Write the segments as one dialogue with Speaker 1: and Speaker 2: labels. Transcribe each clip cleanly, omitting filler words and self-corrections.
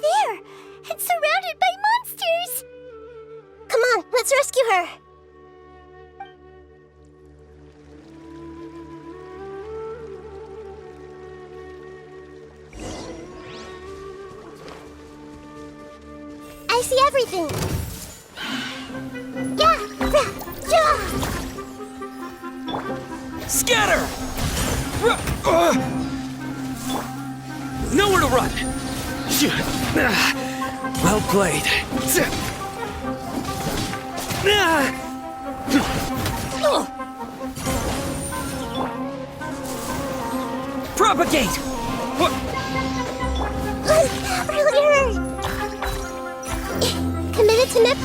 Speaker 1: there, and surrounded by monsters! Come on, let's rescue her! I see everything!
Speaker 2: Scatter! Nowhere to run! Well played. Propagate!
Speaker 1: That really hurt! Committed to nip.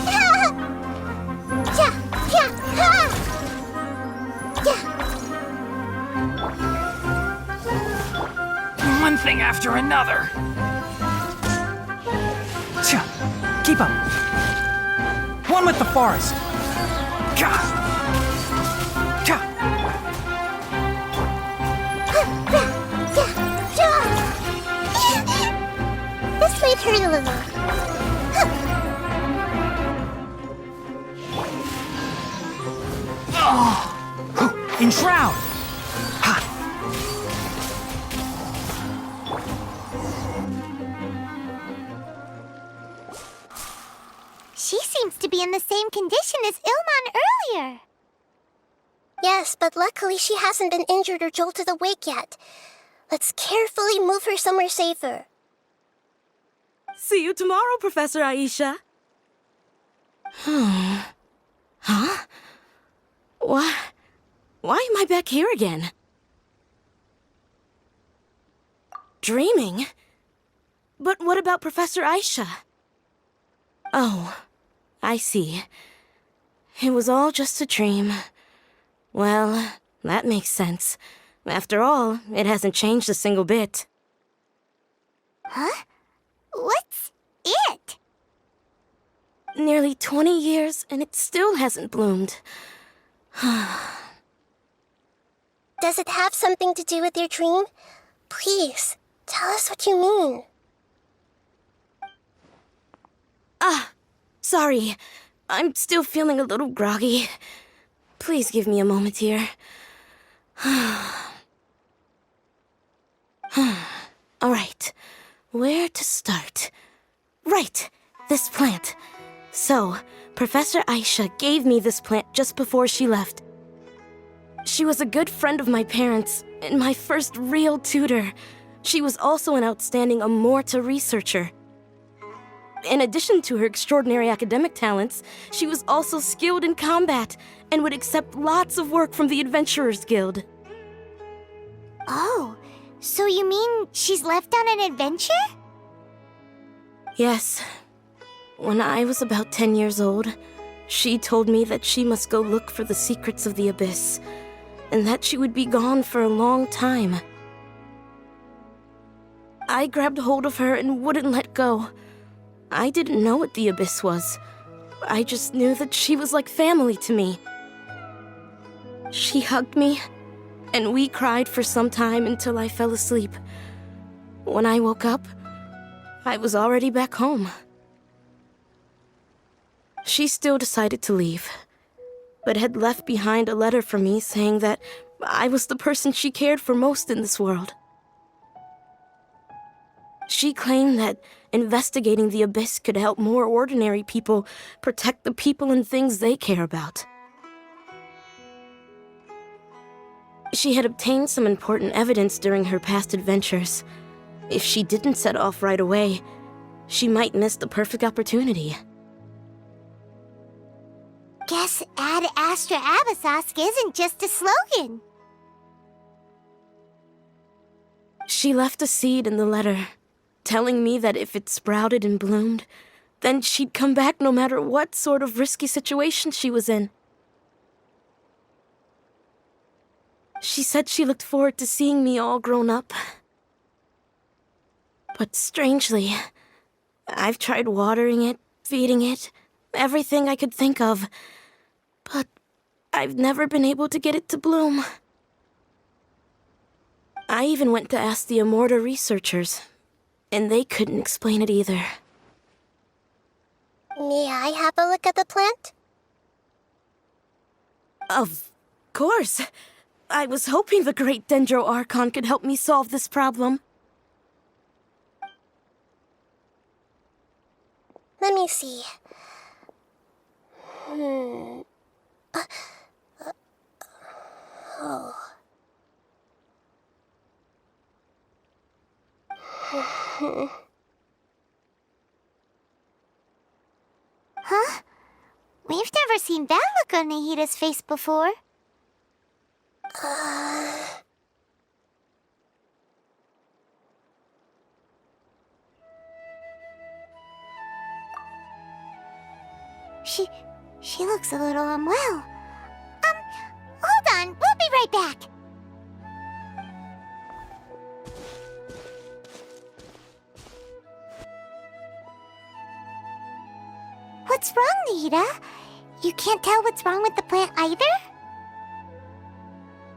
Speaker 2: One thing after another. Keep up. One with the forest.
Speaker 1: This might hurt a little.
Speaker 2: Enshroud!
Speaker 1: She seems to be in the same condition as Ilman earlier. Yes, but luckily she hasn't been injured or jolted awake yet. Let's carefully move her somewhere safer.
Speaker 3: See you tomorrow, Professor Aisha. Huh? Why am I back here again? Dreaming? But what about Professor Aisha? Oh, I see. It was all just a dream. Well, that makes sense. After all, it hasn't changed a single bit.
Speaker 1: Huh? What's it?
Speaker 3: Nearly 20 years, and it still hasn't bloomed.
Speaker 1: Does it have something to do with your dream? Please, tell us what you mean.
Speaker 3: Sorry. I'm still feeling a little groggy. Please give me a moment here. All right. Where to start? Right, this plant. So, Professor Aisha gave me this plant just before she left. She was a good friend of my parents and my first real tutor. She was also an outstanding Amorta researcher. In addition to her extraordinary academic talents, she was also skilled in combat and would accept lots of work from the Adventurers Guild.
Speaker 1: Oh, so you mean she's left on an adventure?
Speaker 3: Yes. When I was about 10 years old, she told me that she must go look for the secrets of the Abyss, and that she would be gone for a long time. I grabbed hold of her and wouldn't let go. I didn't know what the Abyss was. I just knew that she was like family to me. She hugged me, and we cried for some time until I fell asleep. When I woke up, I was already back home. She still decided to leave, but had left behind a letter for me saying that I was the person she cared for most in this world. She claimed that investigating the Abyss could help more ordinary people protect the people and things they care about. She had obtained some important evidence during her past adventures. If she didn't set off right away, she might miss the perfect opportunity.
Speaker 1: Guess Ad Astra Abyssosque isn't just a slogan.
Speaker 3: She left a seed in the letter, telling me that if it sprouted and bloomed, then she'd come back no matter what sort of risky situation she was in. She said she looked forward to seeing me all grown up. But strangely, I've tried watering it, feeding it, everything I could think of, but I've never been able to get it to bloom. I even went to ask the Amorta researchers, and they couldn't explain it either.
Speaker 1: May I have a look at the plant?
Speaker 3: Of course. I was hoping the great Dendro Archon could help me solve this problem.
Speaker 1: Let me see. Oh. Huh? We've never seen that look on Nahida's face before. She looks a little unwell. Hold on, we'll be right back. What's wrong, Nahida? You can't tell what's wrong with the plant either?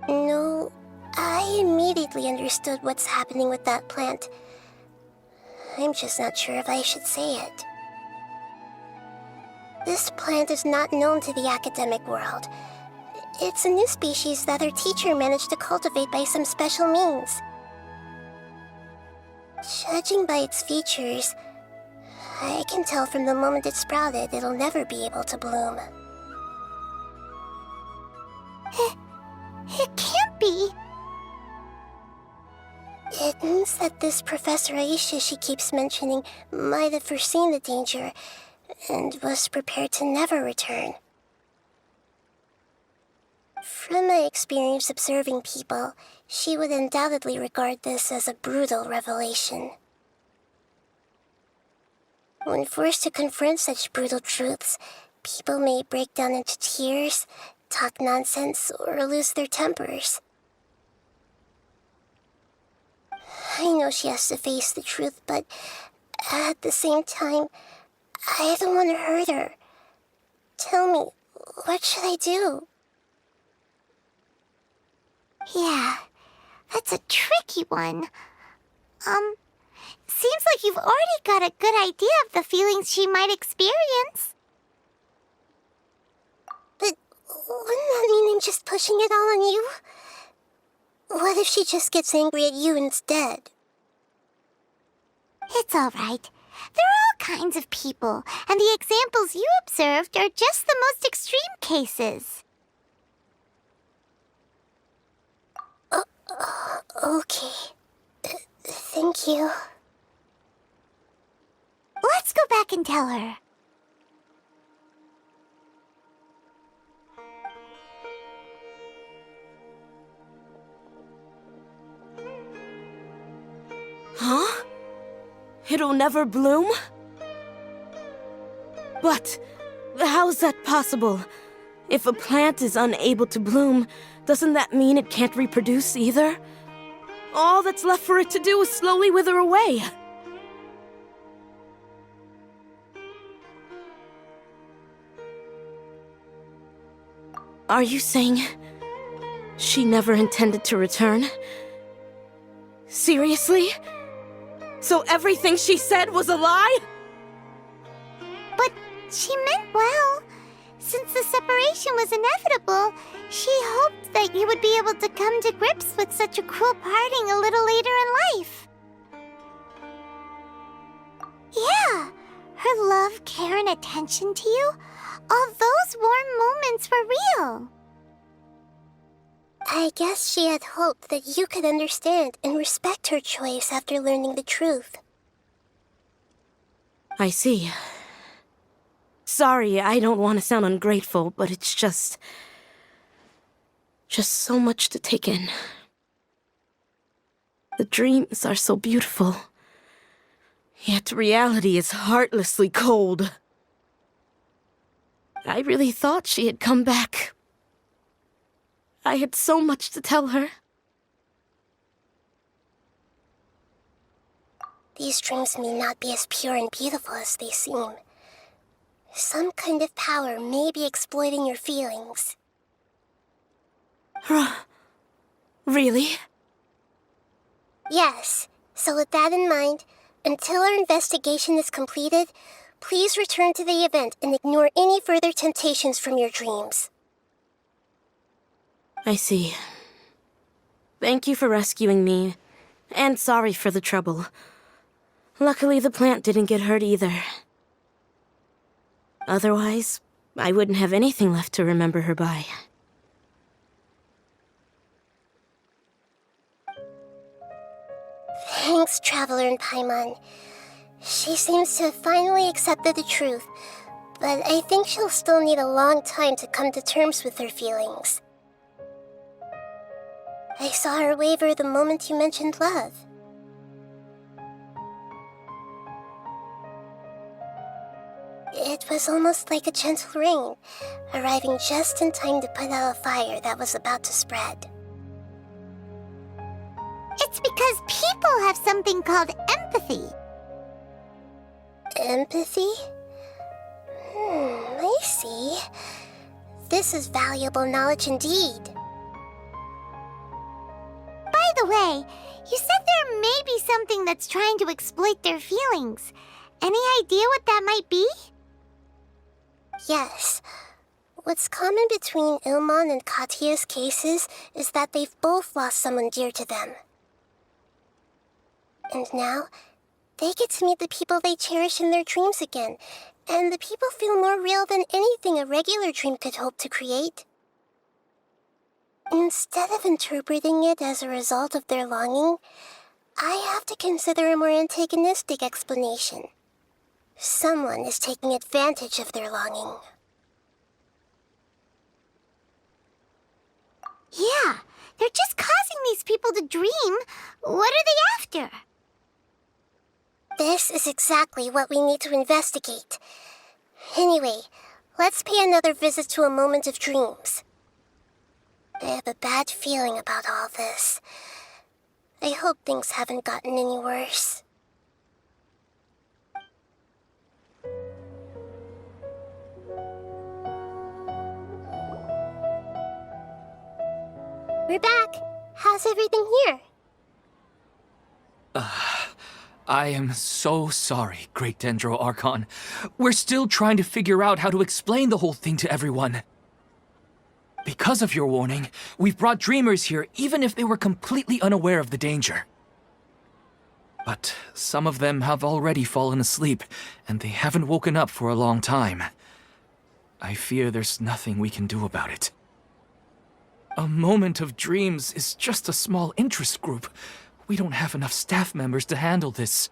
Speaker 1: No, I immediately understood what's happening with that plant. I'm just not sure if I should say it. This plant is not known to the academic world. It's a new species that our teacher managed to cultivate by some special means. Judging by its features, I can tell from the moment it sprouted it'll never be able to bloom. It can't be. It means that this Professor Aisha she keeps mentioning might have foreseen the danger and was prepared to never return. From my experience observing people, she would undoubtedly regard this as a brutal revelation. When forced to confront such brutal truths, people may break down into tears, talk nonsense, or lose their tempers. I know she has to face the truth, but at the same time, I don't want to hurt her. Tell me, what should I do? Yeah, that's a tricky one. Seems like you've already got a good idea of the feelings she might experience. But wouldn't that mean I'm just pushing it all on you? What if she just gets angry at you instead? It's all right. There are all kinds of people, and the examples you observed are just the most extreme cases. Okay. Thank you. Let's go back and tell her.
Speaker 3: Huh? It'll never bloom? But how's that possible? If a plant is unable to bloom, doesn't that mean it can't reproduce either? All that's left for it to do is slowly wither away. Are you saying she never intended to return? Seriously? So everything she said was a lie?
Speaker 1: But she meant well. Since the separation was inevitable, she hoped that you would be able to come to grips with such a cruel parting a little later in life. Yeah, her love, care, and attention to you, all those warm moments were real. I guess she had hoped that you could understand and respect her choice after learning the truth.
Speaker 3: I see. Sorry, I don't want to sound ungrateful, but it's just so much to take in. The dreams are so beautiful, yet reality is heartlessly cold. I really thought she had come back. I had so much to tell her.
Speaker 1: These dreams may not be as pure and beautiful as they seem. Some kind of power may be exploiting your feelings.
Speaker 3: Really?
Speaker 1: Yes. So with that in mind, Until our investigation is completed, please return to the event and ignore any further temptations from your dreams.
Speaker 3: I see. Thank you for rescuing me, and sorry for the trouble. Luckily, the plant didn't get hurt either. Otherwise, I wouldn't have anything left to remember her by.
Speaker 1: Thanks, Traveler and Paimon. She seems to have finally accepted the truth, but I think she'll still need a long time to come to terms with her feelings. I saw her waver the moment you mentioned love. It was almost like a gentle rain, arriving just in time to put out a fire that was about to spread.
Speaker 4: It's because people have something called empathy.
Speaker 1: Empathy? I see. This is valuable knowledge indeed.
Speaker 4: By the way, you said there may be something that's trying to exploit their feelings. Any idea what that might be?
Speaker 1: Yes. What's common between Ilmon and Katya's cases is that they've both lost someone dear to them. And now, they get to meet the people they cherish in their dreams again, and the people feel more real than anything a regular dream could hope to create. Instead of interpreting it as a result of their longing, I have to consider a more antagonistic explanation. Someone is taking advantage of their longing.
Speaker 4: Yeah, they're just causing these people to dream. What are they after?
Speaker 1: This is exactly what we need to investigate. Anyway, let's pay another visit to a moment of dreams. I have a bad feeling about all this. I hope things haven't gotten any worse. We're back. How's everything here?
Speaker 2: I am so sorry, Great Dendro Archon. We're still trying to figure out how to explain the whole thing to everyone. Because of your warning, we've brought dreamers here even if they were completely unaware of the danger. But some of them have already fallen asleep, and they haven't woken up for a long time. I fear there's nothing we can do about it. A moment of dreams is just a small interest group. We don't have enough staff members to handle this.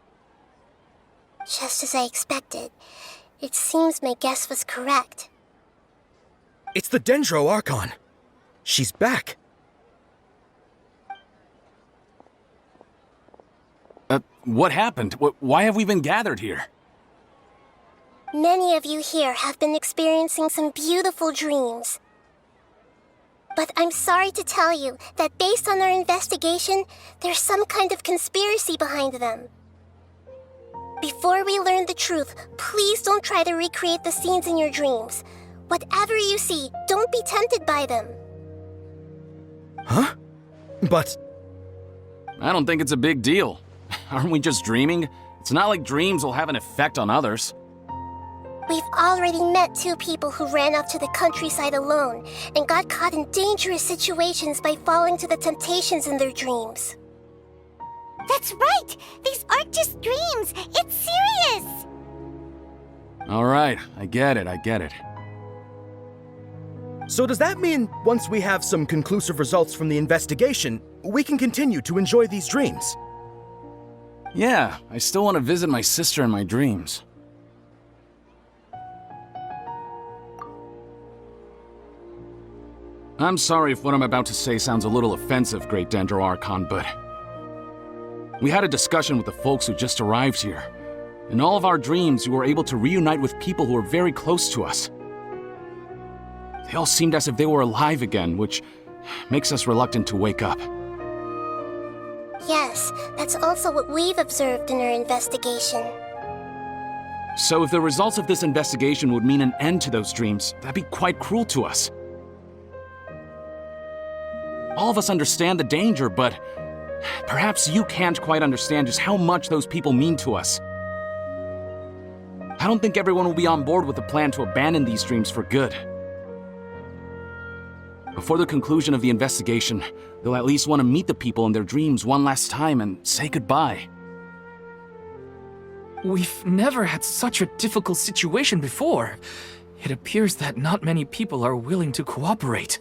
Speaker 1: Just as I expected. It seems my guess was correct.
Speaker 5: It's the Dendro Archon. She's back.
Speaker 6: What happened? Why have we been gathered here?
Speaker 1: Many of you here have been experiencing some beautiful dreams. But I'm sorry to tell you that based on our investigation, there's some kind of conspiracy behind them. Before we learn the truth, please don't try to recreate the scenes in your dreams. Whatever you see, don't be tempted by them.
Speaker 5: Huh? But...
Speaker 6: I don't think it's a big deal. Aren't we just dreaming? It's not like dreams will have an effect on others.
Speaker 1: We've already met 2 people who ran off to the countryside alone and got caught in dangerous situations by falling to the temptations in their dreams.
Speaker 4: That's right! These aren't just dreams! It's serious!
Speaker 6: All right, I get it.
Speaker 5: so does that mean once we have some conclusive results from the investigation, we can continue to enjoy these dreams?
Speaker 6: Yeah, I still want to visit my sister in my dreams. I'm sorry if what I'm about to say sounds a little offensive, Great Dendro Archon, but... we had a discussion with the folks who just arrived here. In all of our dreams, we were able to reunite with people who were very close to us. They all seemed as if they were alive again, which makes us reluctant to wake up.
Speaker 1: Yes, that's also what we've observed in our investigation.
Speaker 6: So if the results of this investigation would mean an end to those dreams, that'd be quite cruel to us. All of us understand the danger, but Perhaps you can't quite understand just how much those people mean to us. I don't think everyone will be on board with the plan to abandon these dreams for good. Before the conclusion of the investigation, they'll at least want to meet the people in their dreams one last time and say goodbye.
Speaker 2: We've never had such a difficult situation before. It appears that not many people are willing to cooperate.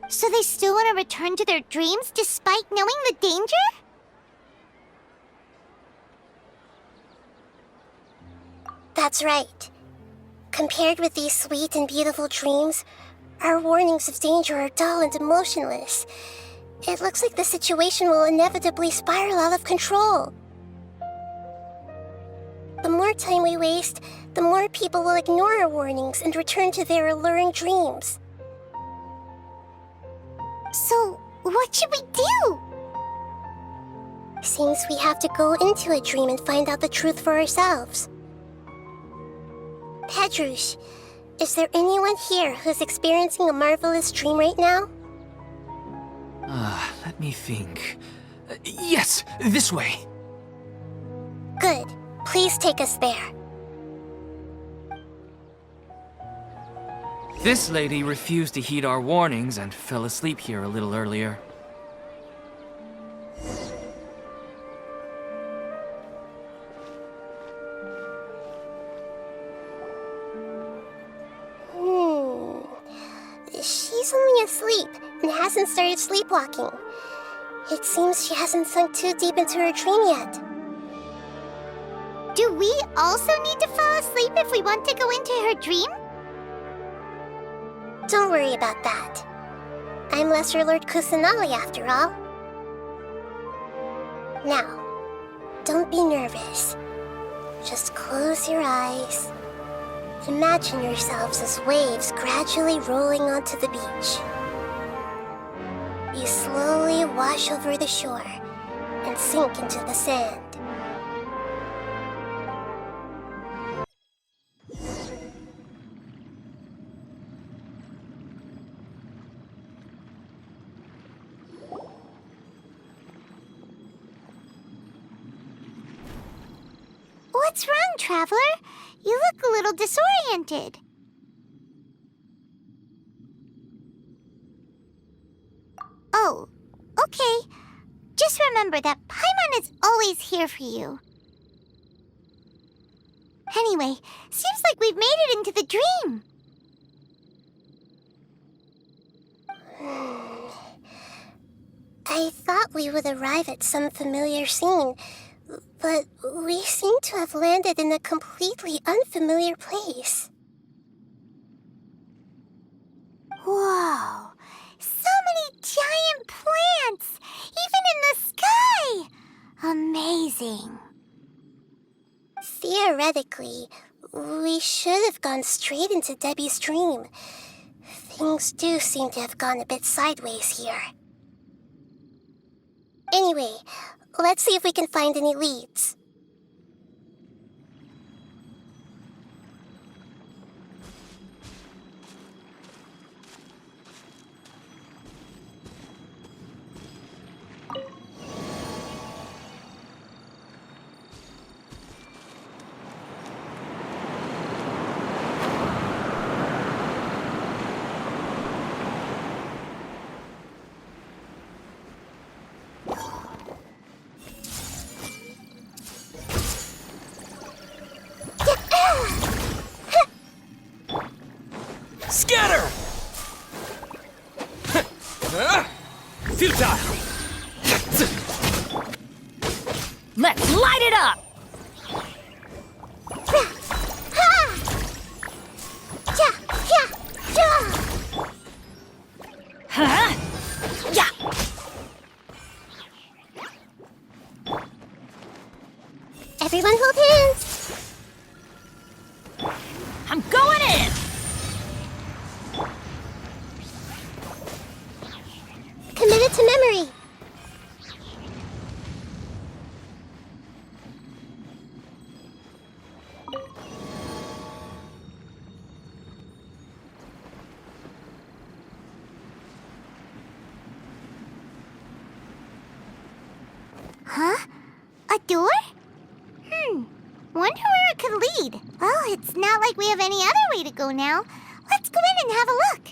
Speaker 4: So they still want to return to their dreams despite knowing the danger?
Speaker 1: That's right. Compared with these sweet and beautiful dreams, our warnings of danger are dull and emotionless. It looks like the situation will inevitably spiral out of control. The more time we waste, the more people will ignore our warnings and return to their alluring dreams.
Speaker 4: So, what should we do?
Speaker 1: Seems we have to go into a dream and find out the truth for ourselves. Pedrush, is there anyone here who's experiencing a marvelous dream right now?
Speaker 2: Let me think. Yes, this way.
Speaker 1: Good. Please take us there.
Speaker 2: This lady refused to heed our warnings and fell asleep here a little earlier.
Speaker 1: She's only asleep and hasn't started sleepwalking. It seems she hasn't sunk too deep into her dream yet.
Speaker 4: Do we also need to fall asleep if we want to go into her dream?
Speaker 1: Don't worry about that. I'm Lesser Lord Kusanali after all. Now, don't be nervous. Just close your eyes. Imagine yourselves as waves gradually rolling onto the beach. You slowly wash over the shore and sink into the sand.
Speaker 4: What's wrong, Traveler? You look a little disoriented. Oh, okay. Just remember that Paimon is always here for you. Anyway, seems like we've made it into the dream.
Speaker 1: I thought we would arrive at some familiar scene, but we seem to have landed in a completely unfamiliar place.
Speaker 4: Whoa! So many giant plants! Even in the sky! Amazing.
Speaker 1: Theoretically, we should have gone straight into Debbie's dream. Things do seem to have gone a bit sideways here. Anyway, let's see if we can find any leads.
Speaker 2: Scatter! Futile!
Speaker 3: Let's light it up! Huh? Yeah!
Speaker 1: Everyone hold hands!
Speaker 3: I'm going in!
Speaker 1: Commit it to memory!
Speaker 4: door? Wonder where it could lead. Well, it's not like we have any other way to go now. Let's go in and have a look.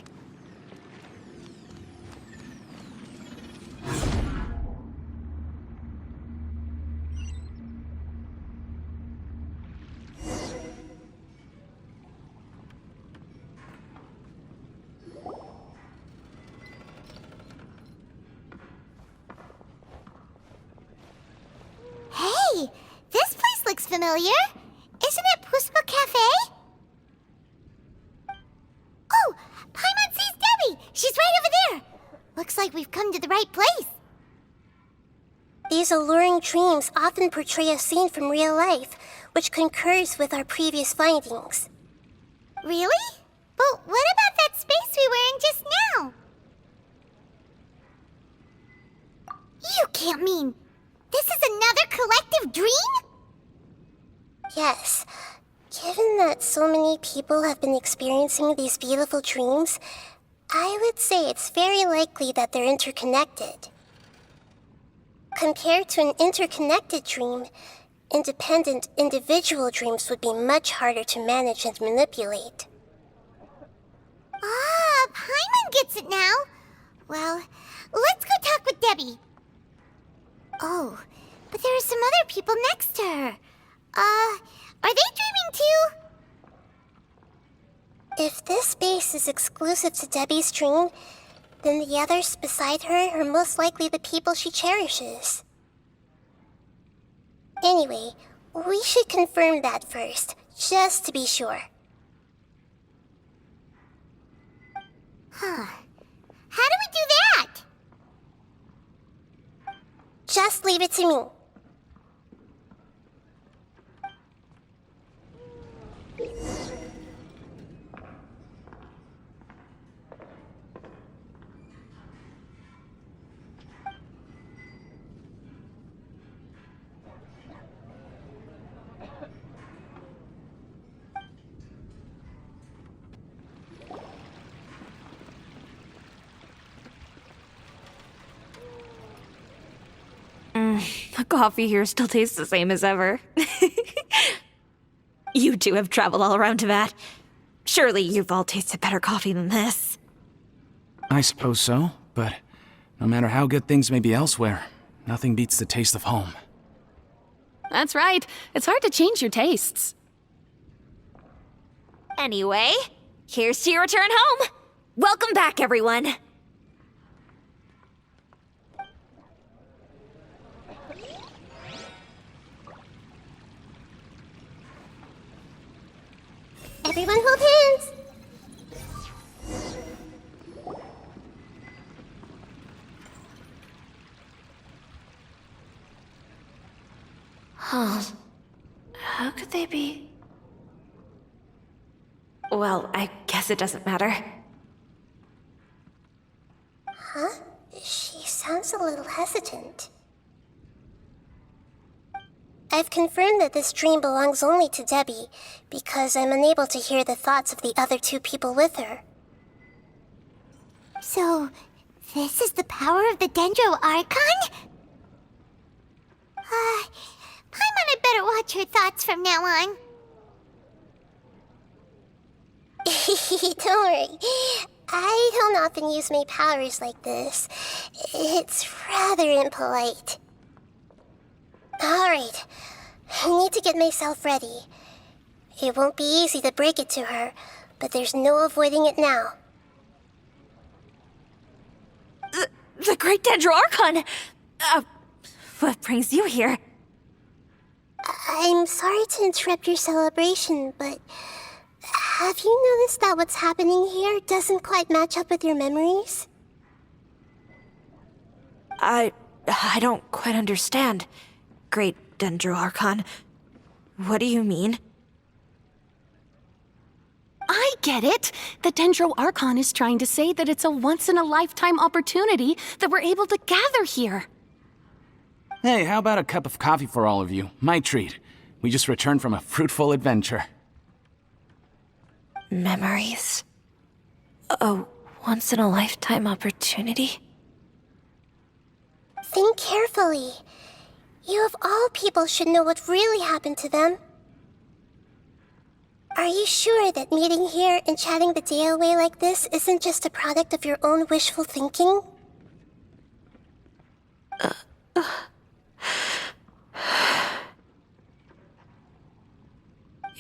Speaker 4: Hey, this place looks familiar. Isn't it Puspa Cafe? Oh, Paimon sees Debbie. She's right over there. Looks like we've come to the right place.
Speaker 1: These alluring dreams often portray a scene from real life, which concurs with our previous findings.
Speaker 4: Really? But what about that space we were in just now? You can't mean this is another collective dream?
Speaker 1: Yes. Given that so many people have been experiencing these beautiful dreams, I would say it's very likely that they're interconnected. Compared to an interconnected dream, independent individual dreams would be much harder to manage and manipulate.
Speaker 4: Ah, Paimon gets it now. Well, let's go talk with Debbie. Oh, but there are some other people next to her. Are they dreaming too?
Speaker 1: If this space is exclusive to Debbie's dream, then the others beside her are most likely the people she cherishes. Anyway, we should confirm that first, just to be sure.
Speaker 4: Huh. How do we do that?
Speaker 1: Just leave it to me.
Speaker 7: The coffee here still tastes the same as ever. You two have traveled all around Tibet. Surely you've all tasted better coffee than this.
Speaker 6: I suppose so, but no matter how good things may be elsewhere, nothing beats the taste of home.
Speaker 8: That's right. It's hard to change your tastes.
Speaker 7: Anyway, here's to your return home. Welcome back, everyone.
Speaker 1: Everyone hold hands!
Speaker 3: Huh. How could they be? Well, I guess it doesn't matter.
Speaker 1: Huh? She sounds a little hesitant. I've confirmed that this dream belongs only to Debbie, because I'm unable to hear the thoughts of the other two people with her.
Speaker 4: So, this is the power of the Dendro Archon? Paimon had better watch her thoughts from now on.
Speaker 1: Don't worry. I don't often use my powers like this. It's rather impolite. Alright. I need to get myself ready. It won't be easy to break it to her, but there's no avoiding it now.
Speaker 3: The Great Dendro Archon! What brings you here?
Speaker 1: I'm sorry to interrupt your celebration, but have you noticed that what's happening here doesn't quite match up with your memories?
Speaker 3: I don't quite understand. Great Dendro Archon. What do you mean?
Speaker 8: I get it. The Dendro Archon is trying to say that it's a once-in-a-lifetime opportunity that we're able to gather here.
Speaker 6: Hey, how about a cup of coffee for all of you? My treat. We just returned from a fruitful adventure.
Speaker 3: Memories? A once-in-a-lifetime opportunity?
Speaker 1: Think carefully. You of all people should know what really happened to them. Are you sure that meeting here and chatting the day away like this isn't just a product of your own wishful thinking?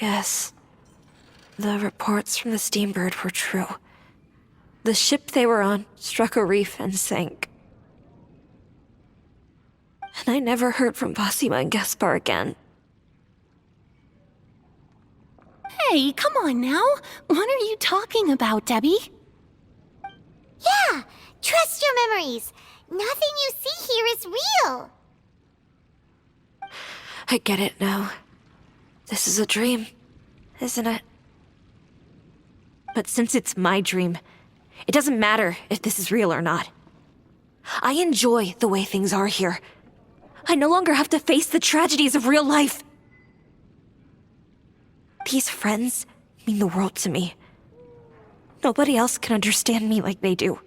Speaker 7: Yes. The reports from the Steambird were true. The ship they were on struck a reef and sank. And I never heard from Basima and Gaspar again.
Speaker 8: Hey, come on now. What are you talking about, Debbie?
Speaker 4: Yeah, trust your memories. Nothing you see here is real.
Speaker 7: I get it now. This is a dream, isn't it? But since it's my dream, it doesn't matter if this is real or not. I enjoy the way things are here. I no longer have to face the tragedies of real life. These friends mean the world to me. Nobody else can understand me like they do.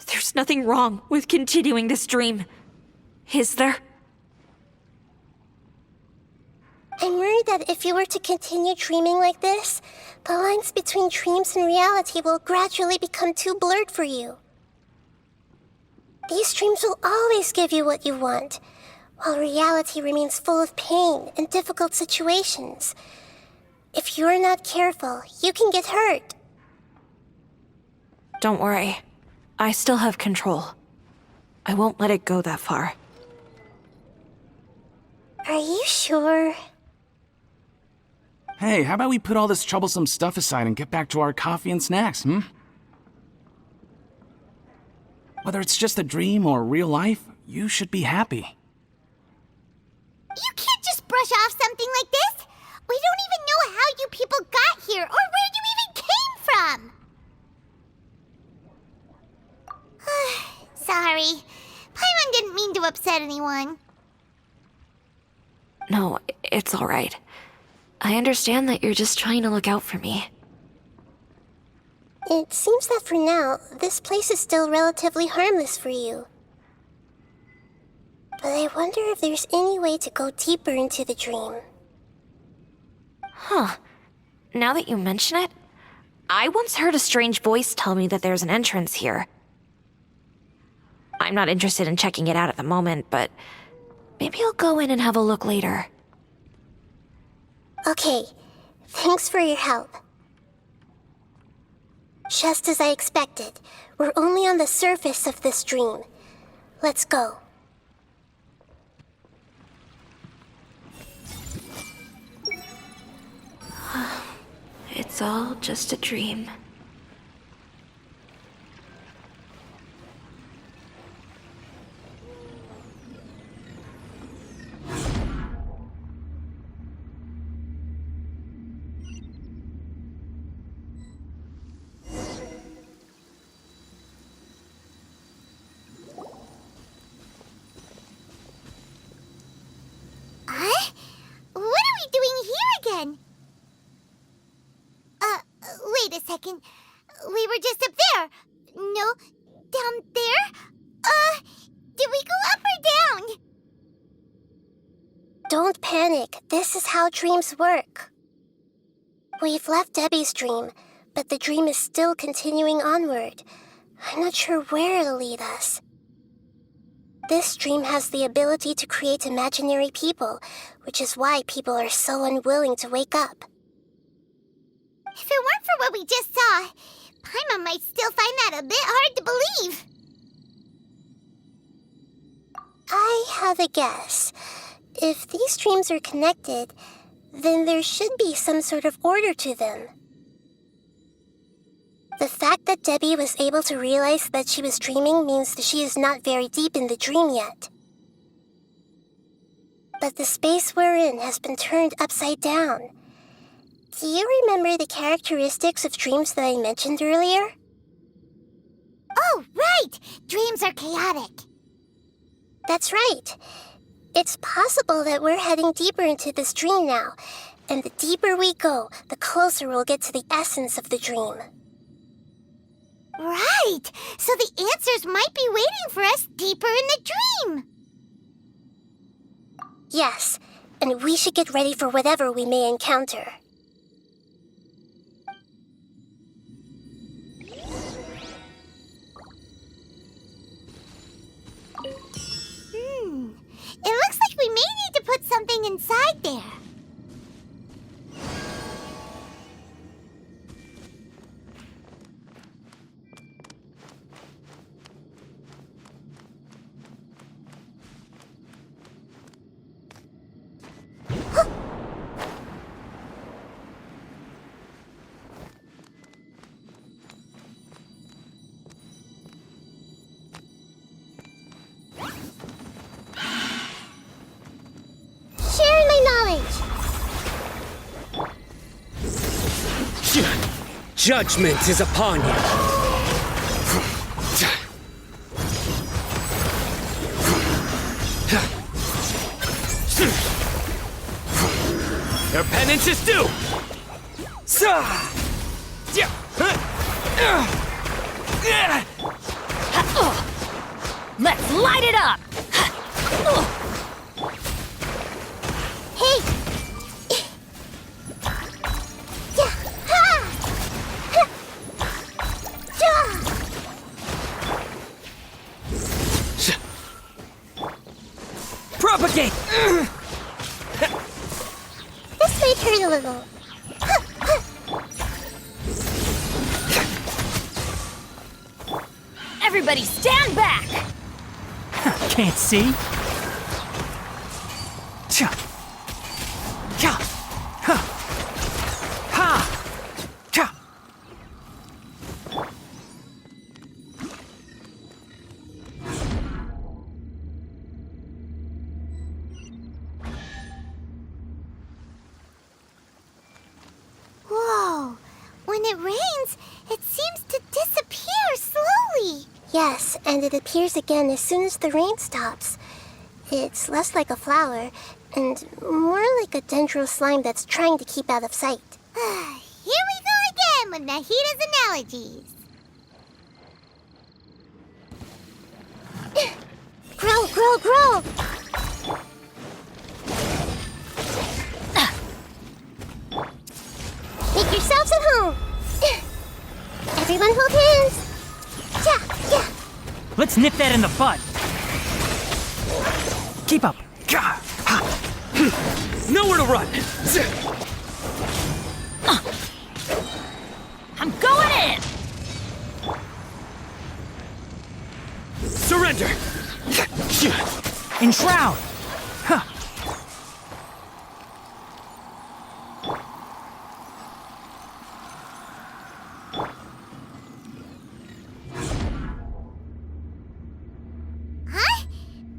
Speaker 7: There's nothing wrong with continuing this dream, is there?
Speaker 1: I'm worried that if you were to continue dreaming like this, the lines between dreams and reality will gradually become too blurred for you. These dreams will always give you what you want, while reality remains full of pain and difficult situations. If you're not careful, you can get hurt.
Speaker 7: Don't worry. I still have control. I won't let it go that far.
Speaker 1: Are you sure?
Speaker 6: Hey, how about we put all this troublesome stuff aside and get back to our coffee and snacks, hmm? Whether it's just a dream or real life, you should be happy.
Speaker 4: You can't just brush off something like this. We don't even know how you people got here or where you even came from. Sorry. Paimon didn't mean to upset anyone.
Speaker 7: No, it's all right. I understand that you're just trying to look out for me.
Speaker 1: It seems that for now, this place is still relatively harmless for you. But I wonder if there's any way to go deeper into the dream.
Speaker 7: Huh. Now that you mention it, I once heard a strange voice tell me that there's an entrance here. I'm not interested in checking it out at the moment, but maybe I'll go in and have a look later.
Speaker 1: Okay, thanks for your help. Just as I expected, we're only on the surface of this dream. Let's go.
Speaker 7: It's all just a dream.
Speaker 4: What are we doing here again? Wait a second. We were just up there. No, down there? Did we go up or down?
Speaker 1: Don't panic. This is how dreams work. We've left Debbie's dream, but the dream is still continuing onward. I'm not sure where it'll lead us. This dream has the ability to create imaginary people, which is why people are so unwilling to wake up.
Speaker 4: If it weren't for what we just saw, Paimon might still find that a bit hard to believe.
Speaker 1: I have a guess. If these dreams are connected, then there should be some sort of order to them. The fact that Debbie was able to realize that she was dreaming means that she is not very deep in the dream yet. But the space we're in has been turned upside down. Do you remember the characteristics of dreams that I mentioned earlier?
Speaker 4: Oh, right! Dreams are chaotic.
Speaker 1: That's right. It's possible that we're heading deeper into this dream now, and the deeper we go, the closer we'll get to the essence of the dream.
Speaker 4: Right! So the answers might be waiting for us deeper in the dream!
Speaker 1: Yes, and we should get ready for whatever we may encounter.
Speaker 4: It looks like we may need to put something inside there.
Speaker 1: Sharing my knowledge!
Speaker 9: Judgment is upon you. Your penance is due!
Speaker 7: Let's light it up!
Speaker 1: Hey!
Speaker 9: Propagate!
Speaker 1: This might hurt a little.
Speaker 7: Everybody stand back!
Speaker 9: Can't see?
Speaker 4: Whoa! When it rains, it seems to disappear slowly.
Speaker 1: Yes, and it appears again as soon as the rain stops. It's less like a flower, and more like a dendro slime that's trying to keep out of sight.
Speaker 4: Here we go again with Nahida's analogies.
Speaker 1: Grow, grow, grow! Make yourselves at home! Everyone hold hands! Yeah, yeah!
Speaker 9: Let's nip that in the bud. Keep up. Nowhere to run.
Speaker 7: I'm going in!
Speaker 9: Surrender. Enshroud.
Speaker 4: Huh?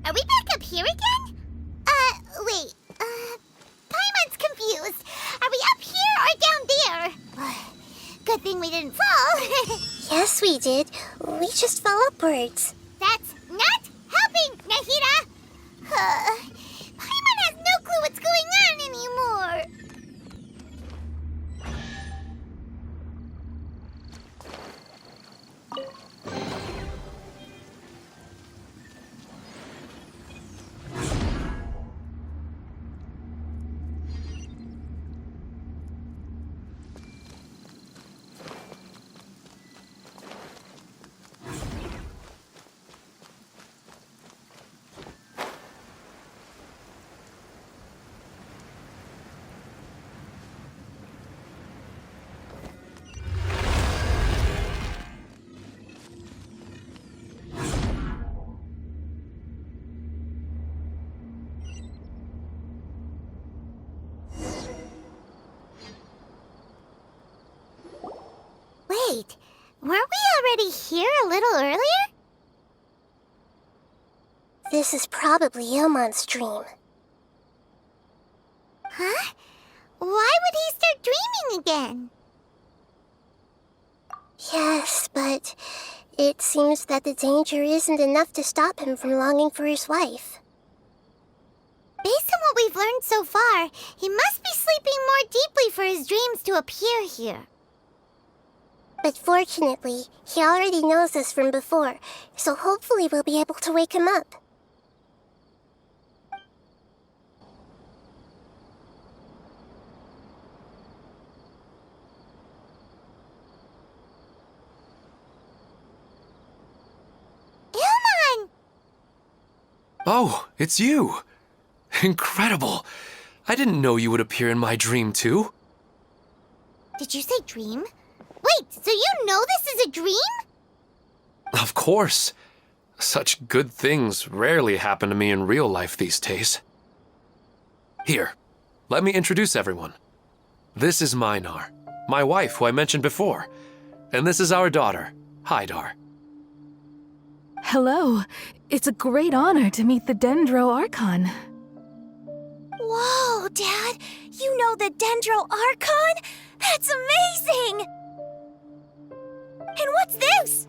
Speaker 4: Are we back up here again? Wait. Paimon's confused. Are we up here or down there? Good thing we didn't fall.
Speaker 1: Yes, we did. We just fell upwards.
Speaker 4: That's not helping, Nahida! Paimon has no clue what's going on anymore. Wait, weren't we already here a little earlier?
Speaker 1: This is probably Ilmon's dream.
Speaker 4: Huh? Why would he start dreaming again?
Speaker 1: Yes, but it seems that the danger isn't enough to stop him from longing for his wife.
Speaker 4: Based on what we've learned so far, he must be sleeping more deeply for his dreams to appear here.
Speaker 1: But fortunately, he already knows us from before, so hopefully we'll be able to wake him up.
Speaker 4: Ilman!
Speaker 10: Oh, it's you! Incredible! I didn't know you would appear in my dream, too.
Speaker 4: Did you say dream? Wait, so you know this is a dream?
Speaker 10: Of course. Such good things rarely happen to me in real life these days. Here, let me introduce everyone. This is Minar, my wife who I mentioned before. And this is our daughter, Hydar.
Speaker 8: Hello. It's a great honor to meet the Dendro Archon.
Speaker 3: Whoa, Dad! You know the Dendro Archon? That's amazing! And what's this?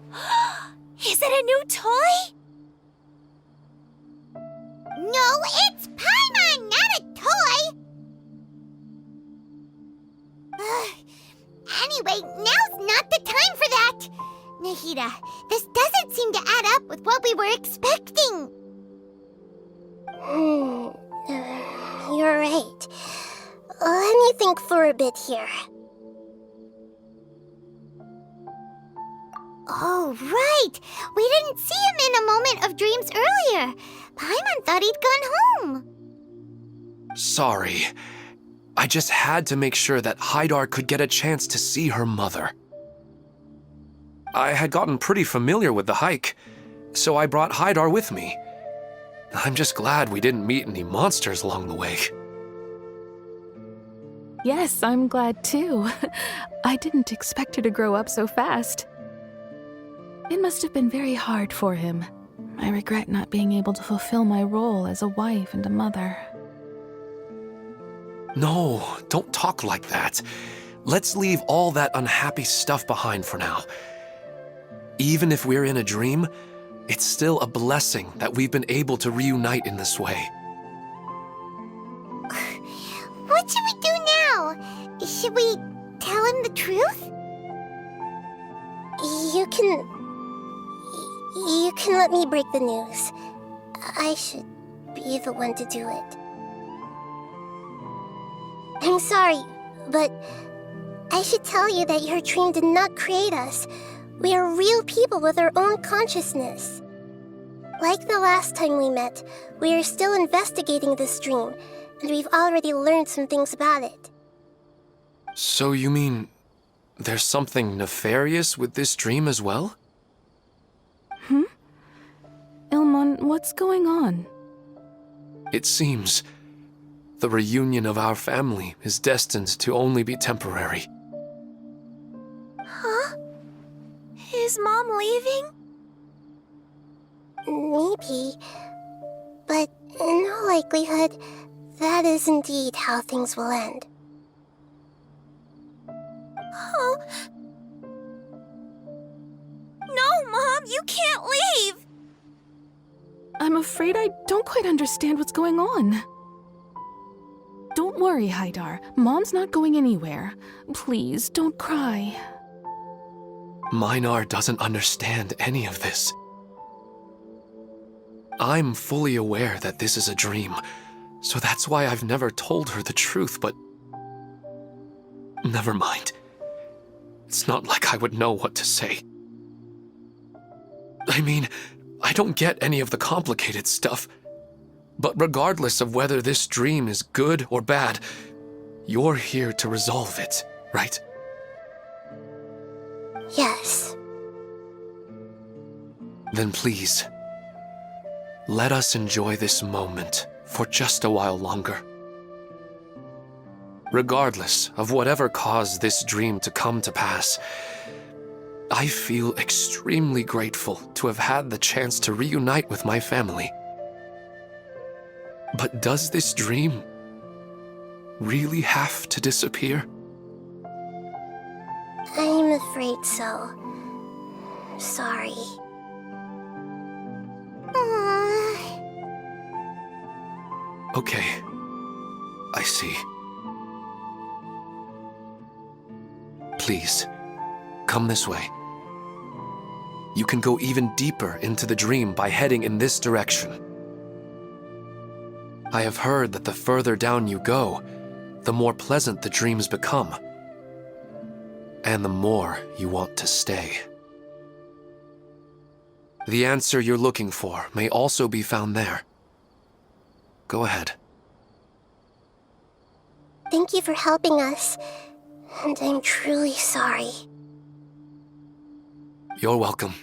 Speaker 3: Is it a new toy?
Speaker 4: No, it's Paimon, not a toy! Anyway, now's not the time for that! Nahida, this doesn't seem to add up with what we were expecting.
Speaker 1: You're right. Let me think for a bit here.
Speaker 4: Oh, right! We didn't see him in a moment of dreams earlier. Paimon thought he'd gone home.
Speaker 10: Sorry. I just had to make sure that Hydar could get a chance to see her mother. I had gotten pretty familiar with the hike, so I brought Hydar with me. I'm just glad we didn't meet any monsters along the way.
Speaker 8: Yes, I'm glad too. I didn't expect her to grow up so fast. It must have been very hard for him. I regret not being able to fulfill my role as a wife and a mother.
Speaker 10: No, don't talk like that. Let's leave all that unhappy stuff behind for now. Even if we're in a dream, it's still a blessing that we've been able to reunite in this way.
Speaker 4: What should we do now? Should we tell him the truth?
Speaker 1: You can let me break the news. I should be the one to do it. I'm sorry, but I should tell you that your dream did not create us. We are real people with our own consciousness. Like the last time we met, we are still investigating this dream, and we've already learned some things about it.
Speaker 10: So you mean there's something nefarious with this dream as well?
Speaker 8: Ilmon, what's going on?
Speaker 10: It seems the reunion of our family is destined to only be temporary.
Speaker 3: Huh? Is Mom leaving?
Speaker 1: Maybe, but in all likelihood, that is indeed how things will end.
Speaker 3: Oh. No, Mom, you can't leave!
Speaker 8: I'm afraid I don't quite understand what's going on. Don't worry, Hydar. Mom's not going anywhere. Please, don't cry.
Speaker 10: Minar doesn't understand any of this. I'm fully aware that this is a dream, so that's why I've never told her the truth, but... Never mind. It's not like I would know what to say. I mean, I don't get any of the complicated stuff. But regardless of whether this dream is good or bad, you're here to resolve it, right?
Speaker 1: Yes.
Speaker 10: Then please, let us enjoy this moment for just a while longer. Regardless of whatever caused this dream to come to pass, I feel extremely grateful to have had the chance to reunite with my family. But does this dream really have to disappear?
Speaker 1: I'm afraid so. Sorry.
Speaker 10: Okay, I see. Please, come this way. You can go even deeper into the dream by heading in this direction. I have heard that the further down you go, the more pleasant the dreams become, and the more you want to stay. The answer you're looking for may also be found there. Go ahead.
Speaker 1: Thank you for helping us, and I'm truly sorry.
Speaker 10: You're welcome.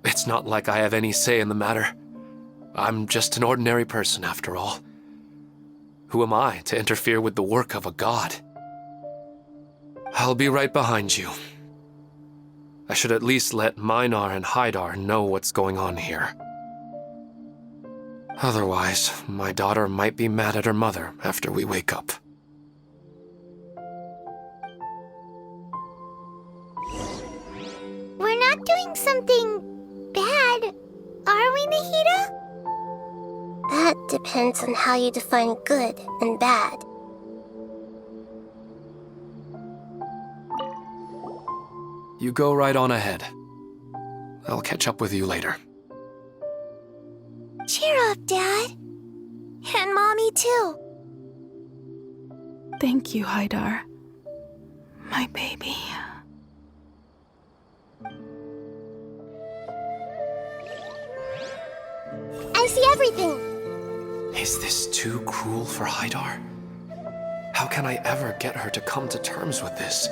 Speaker 10: It's not like I have any say in the matter. I'm just an ordinary person, after all. Who am I to interfere with the work of a god? I'll be right behind you. I should at least let Minar and Haidar know what's going on here. Otherwise, my daughter might be mad at her mother after we wake up.
Speaker 4: We're not doing something bad, are we, Nahida?
Speaker 1: That depends on how you define good and bad.
Speaker 10: You go right on ahead. I'll catch up with you later.
Speaker 4: Cheer up, Dad. And Mommy, too.
Speaker 8: Thank you, Haidar. My baby.
Speaker 1: I see everything!
Speaker 10: Is this too cruel for Haidar? How can I ever get her to come to terms with this?